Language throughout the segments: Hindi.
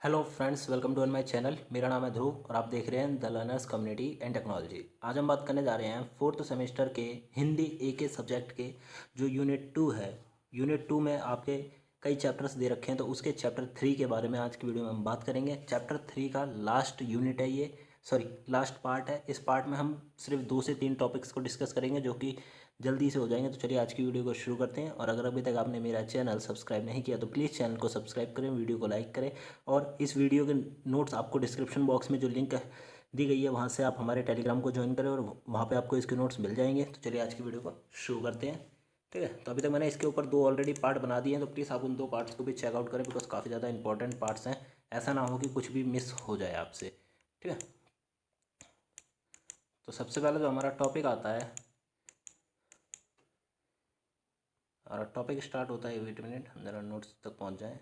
Hello friends, welcome to my channel. मेरा नाम है ध्रुव और आप देख रहे हैं the learners community and technology. आज हम बात करने जा रहे हैं फोर्थ सेमेस्टर के हिंदी ए के सब्जेक्ट के जो यूनिट 2 है। यूनिट 2 में आपके कई चैप्टर्स दे रखे हैं, तो उसके चैप्टर 3 के बारे में आज की वीडियो में हम बात करेंगे। चैप्टर 3 का लास्ट यूनिट है ये, सॉरी लास्ट पार्ट है। इस पार्ट में हम सिर्फ 2 से 3 टॉपिक्स को डिस्कस करेंगे जो कि जल्दी से हो जाएंगे। तो चलिए आज की वीडियो को शुरू करते हैं। और अगर अभी तक आपने मेरा चैनल सब्सक्राइब नहीं किया तो प्लीज़ चैनल को सब्सक्राइब करें, वीडियो को लाइक करें। और इस वीडियो के नोट्स आपको डिस्क्रिप्शन बॉक्स में जो लिंक दी गई है वहाँ से आप हमारे टेलीग्राम को ज्वाइन करें और वहाँ पे आपको इसके नोट्स मिल जाएंगे। तो चलिए आज की वीडियो को शुरू करते हैं। ठीक है, तो अभी तक मैंने इसके ऊपर 2 ऑलरेडी पार्ट बना दिए हैं, तो प्लीज़ आप उन 2 पार्ट्स को भी चेकआउट करें, बिकॉज काफ़ी ज़्यादा इंपॉर्टेंट पार्ट्स हैं। ऐसा ना हो कि कुछ भी मिस हो जाए आपसे। ठीक है, तो सबसे पहले जो हमारा टॉपिक आता है, और टॉपिक स्टार्ट होता है, वेट मिनट हम जरा नोट्स तक पहुंच जाएं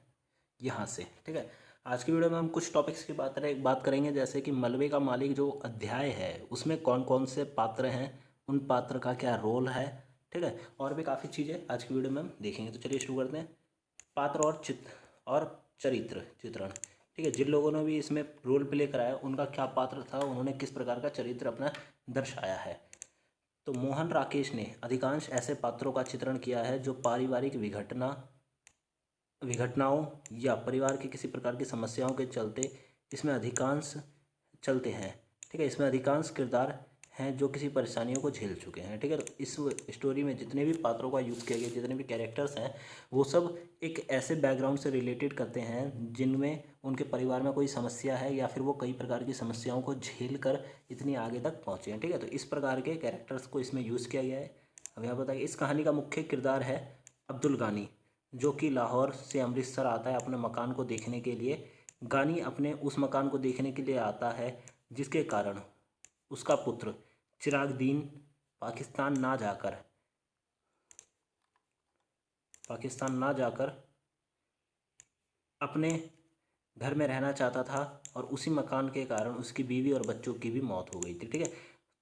यहाँ से। ठीक है, आज की वीडियो में हम कुछ टॉपिक्स की बात करेंगे, जैसे कि मलबे का मालिक जो अध्याय है उसमें कौन कौन से पात्र हैं, उन पात्र का क्या रोल है। ठीक है, और भी काफ़ी चीज़ें आज की वीडियो में हम देखेंगे। तो चलिए शुरू करते हैं। पात्र और चरित्र चित्रण। ठीक है, जिन लोगों ने भी इसमें रोल प्ले कराया उनका क्या पात्र था, उन्होंने किस प्रकार का चरित्र अपना दर्शाया है। तो मोहन राकेश ने अधिकांश ऐसे पात्रों का चित्रण किया है जो पारिवारिक विघटनाओं या परिवार की किसी प्रकार की समस्याओं के चलते इसमें अधिकांश चलते हैं। ठीक है, इसमें अधिकांश किरदार हैं जो किसी परेशानियों को झेल चुके हैं। ठीक है, तो इस स्टोरी में जितने भी पात्रों का यूज़ किया गया, जितने भी कैरेक्टर्स हैं, वो सब एक ऐसे बैकग्राउंड से रिलेटेड करते हैं जिनमें उनके परिवार में कोई समस्या है या फिर वो कई प्रकार की समस्याओं को झेल कर इतनी आगे तक पहुँचे हैं। ठीक है, तो इस प्रकार के कैरेक्टर्स को इसमें यूज़ किया गया है। अब यहाँ बताइए, इस कहानी का मुख्य किरदार है अब्दुल गानी, जो कि लाहौर से अमृतसर आता है अपने मकान को देखने के लिए। गानी अपने उस मकान को देखने के लिए आता है जिसके कारण उसका पुत्र चिराग दीन पाकिस्तान ना जाकर अपने घर में रहना चाहता था, और उसी मकान के कारण उसकी बीवी और बच्चों की भी मौत हो गई थी। ठीक है,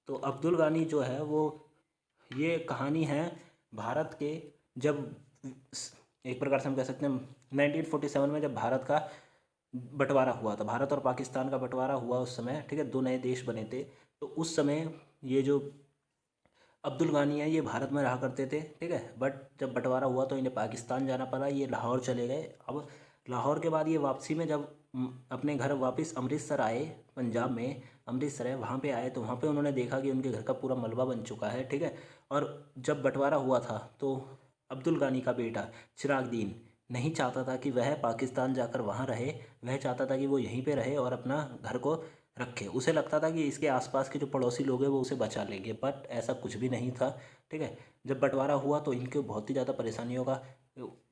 तो अब्दुल गानी जो है वो, ये कहानी है भारत के, जब एक प्रकार से हम कह सकते हैं 1947 में जब भारत का बंटवारा हुआ था, भारत और पाकिस्तान का बंटवारा हुआ उस समय। ठीक है, 2 नए देश बने थे। तो उस समय ये जो अब्दुल गानी है ये भारत में रहा करते थे। ठीक है, बट जब बंटवारा हुआ तो इन्हें पाकिस्तान जाना पड़ा, ये लाहौर चले गए। अब लाहौर के बाद ये वापसी में जब अपने घर वापस अमृतसर आए, पंजाब में अमृतसर है वहाँ पे आए, तो वहाँ पे उन्होंने देखा कि उनके घर का पूरा मलबा बन चुका है। ठीक है, और जब बंटवारा हुआ था तो अब्दुल गानी का बेटा चिराग दीन नहीं चाहता था कि वह पाकिस्तान जाकर वहाँ रहे, वह चाहता था कि वो यहीं पे रहे और अपना घर को रखे। उसे लगता था कि इसके आसपास के जो पड़ोसी लोग हैं वो उसे बचा लेंगे, बट ऐसा कुछ भी नहीं था। ठीक है, जब बंटवारा हुआ तो इनके बहुत ही ज़्यादा परेशानियों का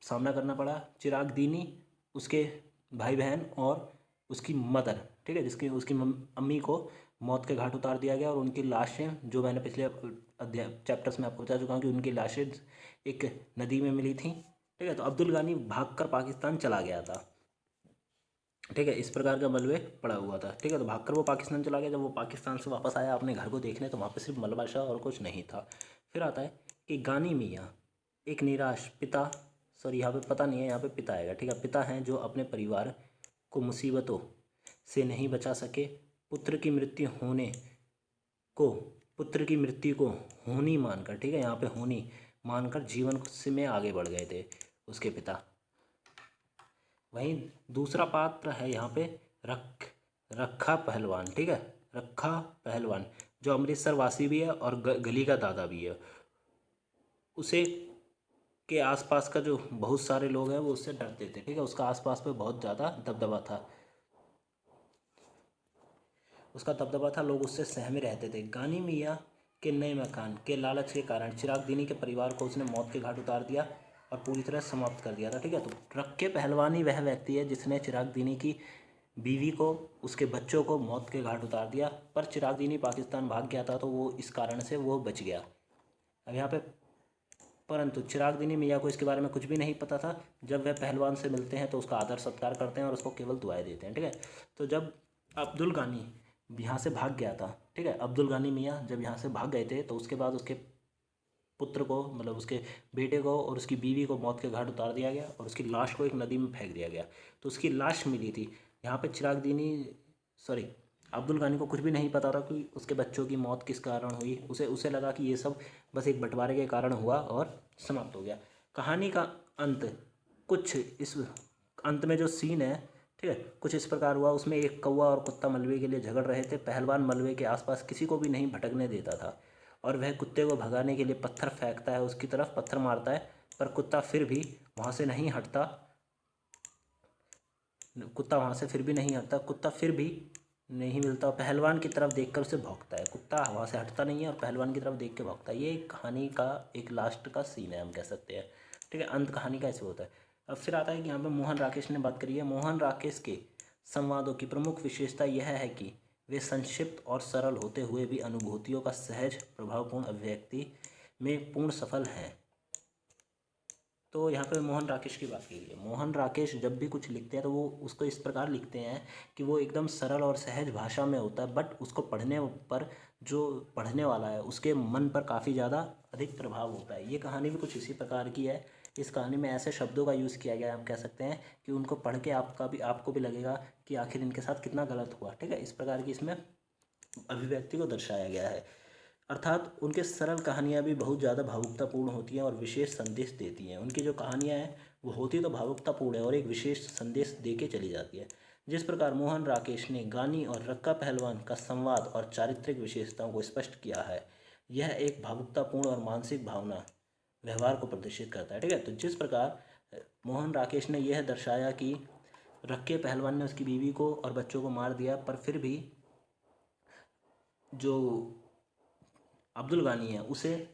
सामना करना पड़ा। चिराग दीनी, उसके भाई बहन और उसकी मदर, ठीक है, जिसकी उसकी अम्मी को मौत के घाट उतार दिया गया, और उनकी लाशें, जो मैंने पिछले अध्याय चैप्टर्स में आपको बता चुका हूँ कि उनकी लाशें एक नदी में मिली थी। ठीक है, तो अब्दुल गानी भागकर पाकिस्तान चला गया था। ठीक है, इस प्रकार का मलबे पड़ा हुआ था। ठीक है, तो भागकर वो पाकिस्तान चला गया। जब वो पाकिस्तान से वापस आया अपने घर को देखने, तो वहाँ पे सिर्फ मलबा था और कुछ नहीं था। फिर आता है कि गानी मियाँ एक निराश पिता, सॉरी यहाँ पे पता नहीं है, यहाँ पे पिता आएगा। ठीक है, पिता हैं जो अपने परिवार को मुसीबतों से नहीं बचा सके। पुत्र की मृत्यु होने को पुत्र की मृत्यु को होनी मानकर, ठीक है, यहाँ पे होनी मानकर जीवन से में आगे बढ़ गए थे उसके पिता। वहीं दूसरा पात्र है यहाँ पे रखा पहलवान। ठीक है, रखा पहलवान जो अमृतसर वासी भी है और गली का दादा भी है। उसे के आसपास का जो बहुत सारे लोग हैं वो उससे डरते थे। ठीक है, उसका आसपास पे बहुत ज़्यादा दबदबा था, लोग उससे सहमे रहते थे। गानी मियाँ के नए मकान के लालच के कारण चिराग दीनी के परिवार को उसने मौत के घाट उतार दिया और पूरी तरह समाप्त कर दिया था। ठीक है, तो रक्के पहलवान ही वह व्यक्ति है जिसने चिराग दीनी की बीवी को, उसके बच्चों को मौत के घाट उतार दिया। पर चिराग दीनी पाकिस्तान भाग गया था, तो वो इस कारण से वो बच गया। अब यहाँ पे परंतु चिराग दीनी मियाँ को इसके बारे में कुछ भी नहीं पता था। जब वह पहलवान से मिलते हैं तो उसका आदर सत्कार करते हैं और उसको केवल दुआएं देते हैं। ठीक है, तो जब अब्दुल गानी यहाँ से भाग गया था, ठीक है, अब्दुल गानी मियाँ जब यहाँ से भाग गए थे, तो उसके बाद उसके पुत्र को, मतलब उसके बेटे को और उसकी बीवी को मौत के घाट उतार दिया गया और उसकी लाश को एक नदी में फेंक दिया गया। तो उसकी लाश मिली थी यहाँ पे अब्दुल गानी को कुछ भी नहीं पता था कि उसके बच्चों की मौत किस कारण हुई। उसे लगा कि ये सब बस एक बंटवारे के कारण हुआ और समाप्त हो गया। कहानी का अंत कुछ इस अंत में जो सीन है, ठीक है, कुछ इस प्रकार हुआ। उसमें एक कौवा और कुत्ता मलबे के लिए झगड़ रहे थे। पहलवान मलबे के आसपास किसी को भी नहीं भटकने देता था और वह कुत्ते को भगाने के लिए पत्थर फेंकता है, उसकी तरफ पत्थर मारता है, पर कुत्ता फिर भी वहाँ से नहीं हटता। कुत्ता फिर भी नहीं मिलता। पहलवान की तरफ देखकर उसे भौंकता है। कुत्ता वहाँ से हटता नहीं है और पहलवान की तरफ देख के भौंकता है। ये कहानी का एक लास्ट का सीन है, हम कह सकते हैं, ठीक है। अंत कहानी का ऐसे होता है। अब फिर आता है कि यहाँ पे मोहन राकेश ने बात करी है। मोहन राकेश के संवादों की प्रमुख विशेषता यह है कि वे संक्षिप्त और सरल होते हुए भी अनुभूतियों का सहज प्रभावपूर्ण अभिव्यक्ति में पूर्ण सफल हैं। तो यहाँ पे मोहन राकेश की बात की गई है। मोहन राकेश जब भी कुछ लिखते हैं तो वो उसको इस प्रकार लिखते हैं कि वो एकदम सरल और सहज भाषा में होता है, बट उसको पढ़ने पर जो पढ़ने वाला है उसके मन पर काफ़ी ज़्यादा अधिक प्रभाव होता है। ये कहानी भी कुछ इसी प्रकार की है। इस कहानी में ऐसे शब्दों का यूज़ किया गया है, हम कह सकते हैं कि उनको पढ़ के आपको भी लगेगा कि आखिर इनके साथ कितना गलत हुआ, ठीक है। इस प्रकार की इसमें अभिव्यक्ति को दर्शाया गया है। अर्थात उनके सरल कहानियाँ भी बहुत ज़्यादा भावुकतापूर्ण होती हैं और विशेष संदेश देती हैं। उनकी जो कहानियाँ हैं वो होती तो भावुकतापूर्ण है और एक विशेष संदेश दे के चली जाती है। जिस प्रकार मोहन राकेश ने गानी और रक्का पहलवान का संवाद और चारित्रिक विशेषताओं को स्पष्ट किया है, यह एक भावुकतापूर्ण और मानसिक भावना व्यवहार को प्रदर्शित करता है, ठीक है। तो जिस प्रकार मोहन राकेश ने यह दर्शाया कि रक्के पहलवान ने उसकी बीवी को और बच्चों को मार दिया, पर फिर भी जो अब्दुल गानी है उसे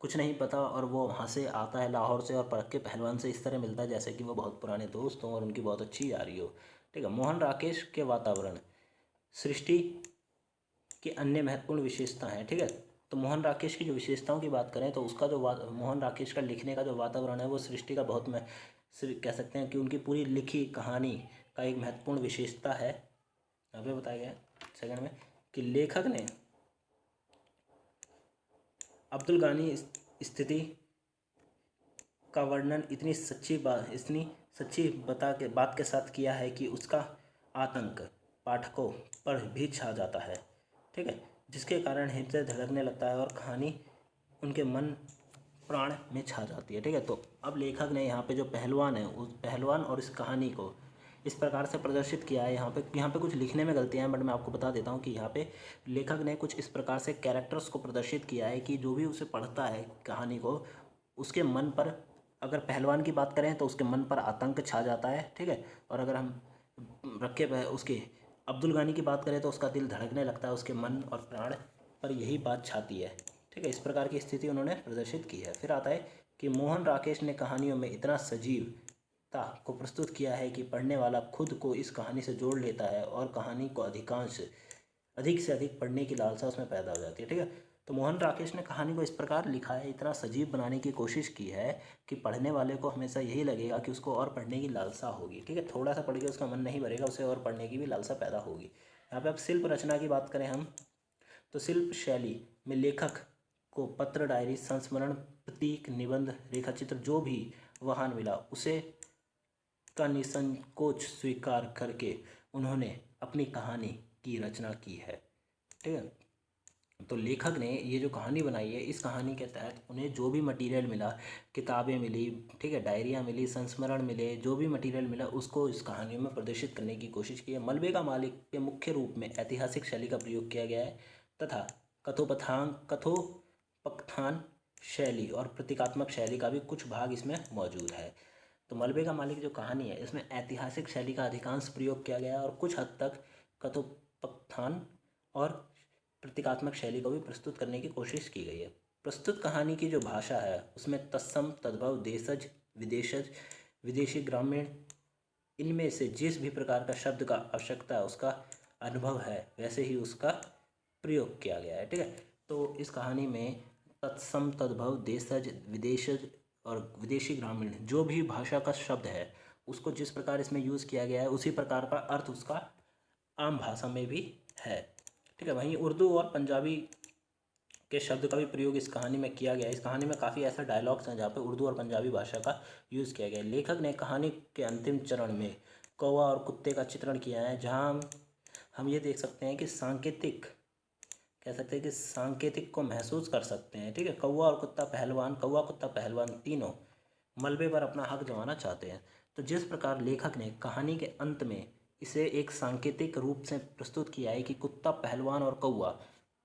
कुछ नहीं पता और वो वहाँ से आता है लाहौर से और रक्के पहलवान से इस तरह मिलता है जैसे कि वो बहुत पुराने दोस्त हों और उनकी बहुत अच्छी यारी हो, ठीक है। मोहन राकेश के वातावरण सृष्टि की अन्य महत्वपूर्ण विशेषता हैं, ठीक है। तो मोहन राकेश की जो विशेषताओं की बात करें तो उसका जो मोहन राकेश का लिखने का जो वातावरण है वो सृष्टि का बहुत कह सकते हैं कि उनकी पूरी लिखी कहानी का एक महत्वपूर्ण विशेषता है। यहाँ पे बताया गया सेकंड में कि लेखक ने अब्दुल गानी स्थिति का वर्णन इतनी सच्ची बात के साथ किया है कि उसका आतंक पाठकों पर भी छा जाता है, ठीक है, जिसके कारण हृदय धड़कने लगता है और कहानी उनके मन प्राण में छा जाती है, ठीक है। तो अब लेखक ने यहाँ पे जो पहलवान है उस पहलवान और इस कहानी को इस प्रकार से प्रदर्शित किया है। यहाँ पे कुछ लिखने में गलतियाँ हैं, बट मैं आपको बता देता हूँ कि यहाँ पे लेखक ने कुछ इस प्रकार से कैरेक्टर्स को प्रदर्शित किया है कि जो भी उसे पढ़ता है कहानी को उसके मन पर, अगर पहलवान की बात करें तो उसके मन पर आतंक छा जाता है, ठीक है। और अगर हम उसके अब्दुल गानी की बात करें तो उसका दिल धड़कने लगता है, उसके मन और प्राण पर यही बात छाती है, ठीक है। इस प्रकार की स्थिति उन्होंने प्रदर्शित की है। फिर आता है कि मोहन राकेश ने कहानियों में इतना सजीवता को प्रस्तुत किया है कि पढ़ने वाला खुद को इस कहानी से जोड़ लेता है और कहानी को अधिक से अधिक पढ़ने की लालसा उसमें पैदा हो जाती है, ठीक है। तो मोहन राकेश ने कहानी को इस प्रकार लिखा है, इतना सजीव बनाने की कोशिश की है कि पढ़ने वाले को हमेशा यही लगेगा कि उसको और पढ़ने की लालसा होगी, ठीक है। थोड़ा सा पढ़ के उसका मन नहीं भरेगा, उसे और पढ़ने की भी लालसा पैदा होगी। यहाँ पे अब शिल्प रचना की बात करें हम तो शिल्प शैली में लेखक को पत्र, डायरी, संस्मरण, प्रतीक, निबंध, रेखाचित्र जो भी वाहन मिला उसे का निसंकोच स्वीकार करके उन्होंने अपनी कहानी की रचना की है, ठीक है। तो लेखक ने ये जो कहानी बनाई है इस कहानी के तहत उन्हें जो भी मटेरियल मिला, किताबें मिली, ठीक है, डायरियाँ मिली, संस्मरण मिले, जो भी मटेरियल मिला उसको इस कहानी में प्रदर्शित करने की कोशिश की है। मलबे का मालिक के मुख्य रूप में ऐतिहासिक शैली का प्रयोग किया गया है तथा कथोपकथान शैली और प्रतीकात्मक शैली का भी कुछ भाग इसमें मौजूद है। तो मलबे का मालिक जो कहानी है इसमें ऐतिहासिक शैली का अधिकांश प्रयोग किया गया है और कुछ हद तक कथोपकथान और प्रतीकात्मक शैली को भी प्रस्तुत करने की कोशिश की गई है। प्रस्तुत कहानी की जो भाषा है उसमें तत्सम, तद्भव, देशज, विदेशज, विदेशी, ग्रामीण, इनमें से जिस भी प्रकार का शब्द का आवश्यकता है उसका अनुभव है वैसे ही उसका प्रयोग किया गया है, ठीक है। तो इस कहानी में तत्सम, तद्भव, देशज, विदेशज और विदेशी, ग्रामीण जो भी भाषा का शब्द है उसको जिस प्रकार इसमें यूज़ किया गया है उसी प्रकार का अर्थ उसका आम भाषा में भी है, ठीक है। वहीं उर्दू और पंजाबी के शब्द का भी प्रयोग इस कहानी में किया गया है। इस कहानी में काफ़ी ऐसे डायलॉग्स हैं जहाँ पे उर्दू और पंजाबी भाषा का यूज़ किया गया है। लेखक ने कहानी के अंतिम चरण में कौवा और कुत्ते का चित्रण किया है, जहाँ हम ये देख सकते हैं कि सांकेतिक, कह सकते हैं कि सांकेतिक को महसूस कर सकते हैं। ठीक है, कौवा और कुत्ता पहलवान, कौवा कुत्ता पहलवान तीनों मलबे पर अपना हक जमाना चाहते हैं। तो जिस प्रकार लेखक ने कहानी के अंत में इसे एक सांकेतिक रूप से प्रस्तुत किया है कि कुत्ता पहलवान और कौवा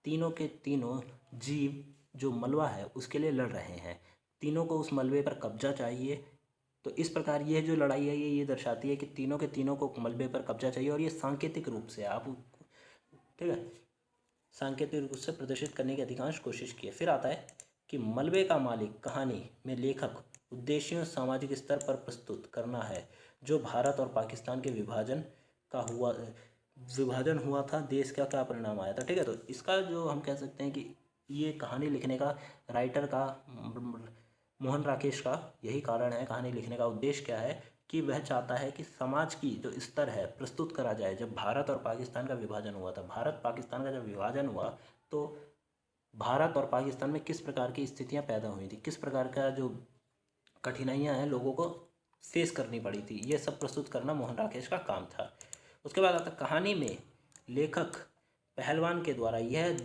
तीनों के तीनों जीव जो मलबा है उसके लिए लड़ रहे हैं, तीनों को उस मलबे पर कब्जा चाहिए। तो इस प्रकार यह जो लड़ाई है ये दर्शाती है कि तीनों के तीनों को मलबे पर कब्जा चाहिए, और ये सांकेतिक रूप से आप, ठीक है, सांकेतिक रूप से प्रदर्शित करने की अधिकांश कोशिश की है। फिर आता है कि मलबे का मालिक कहानी में लेखक उद्देश्यों सामाजिक स्तर पर प्रस्तुत करना है, जो भारत और पाकिस्तान के विभाजन हुआ था, देश का क्या परिणाम आया था। ठीक है, तो इसका जो हम कह सकते हैं कि ये कहानी लिखने का राइटर का, मोहन राकेश का यही कारण है, कहानी लिखने का उद्देश्य क्या है कि वह चाहता है कि समाज की जो स्तर है प्रस्तुत करा जाए। जब भारत और पाकिस्तान का विभाजन हुआ था, भारत पाकिस्तान का जब विभाजन हुआ तो भारत और पाकिस्तान में किस प्रकार की स्थितियां पैदा हुई थी, किस प्रकार का जो कठिनाइयां हैं लोगों को फेस करनी पड़ी थी, ये सब प्रस्तुत करना मोहन राकेश का काम था। उसके बाद आता कहानी में लेखक पहलवान के द्वारा यह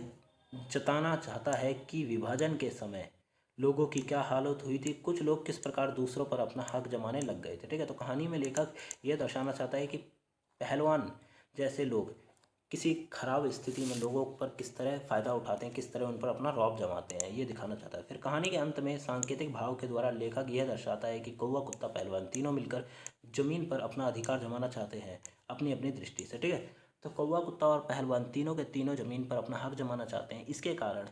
जताना चाहता है कि विभाजन के समय लोगों की क्या हालत हुई थी, कुछ लोग किस प्रकार दूसरों पर अपना हक जमाने लग गए थे। ठीक है, तो कहानी में लेखक यह दर्शाना चाहता है कि पहलवान जैसे लोग किसी खराब स्थिति में लोगों पर किस तरह फ़ायदा उठाते हैं, किस तरह उन पर अपना रौब जमाते हैं, ये दिखाना चाहता है। फिर कहानी के अंत में सांकेतिक भाव के द्वारा लेखक यह दर्शाता है कि कौवा कुत्ता पहलवान तीनों मिलकर ज़मीन पर अपना अधिकार जमाना चाहते हैं अपनी अपनी दृष्टि से। ठीक है, तो कौवा कुत्ता और पहलवान तीनों के तीनों ज़मीन पर अपना हक जमाना चाहते हैं। इसके कारण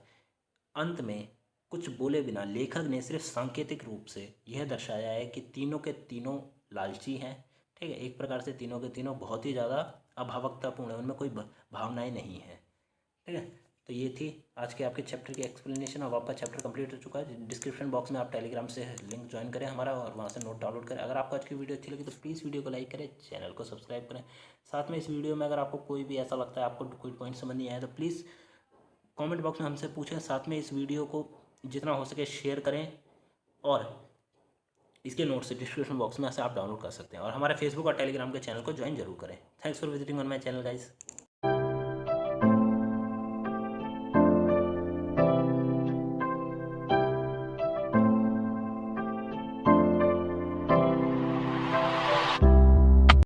अंत में कुछ बोले बिना लेखक ने सिर्फ सांकेतिक रूप से यह दर्शाया है कि तीनों के तीनों लालची हैं। ठीक है, एक प्रकार से तीनों के तीनों बहुत ही ज़्यादा अभावकतापूर्ण है, उनमें कोई भावनाएं नहीं है। ठीक है, तो ये थी आज के आपके चैप्टर की एक्सप्लेनेशन। अब आपका चैप्टर कंप्लीट हो चुका है। डिस्क्रिप्शन बॉक्स में आप टेलीग्राम से लिंक ज्वाइन करें हमारा और वहाँ से नोट डाउनलोड करें। अगर आपको आज की वीडियो अच्छी लगी तो प्लीज़ वीडियो को लाइक करें, चैनल को सब्सक्राइब करें। साथ में इस वीडियो में अगर आपको कोई भी ऐसा लगता है, आपको कोई पॉइंट समझ नहीं आया, तो प्लीज़ कमेंट बॉक्स में हमसे पूछें। साथ में इस वीडियो को जितना हो सके शेयर करें, और इसके नोट्स डिस्क्रिप्शन बॉक्स में से आप डाउनलोड कर सकते हैं, और हमारे फेसबुक और टेलीग्राम के चैनल को ज्वाइन जरूर करें। Thanks for visiting on my channel guys.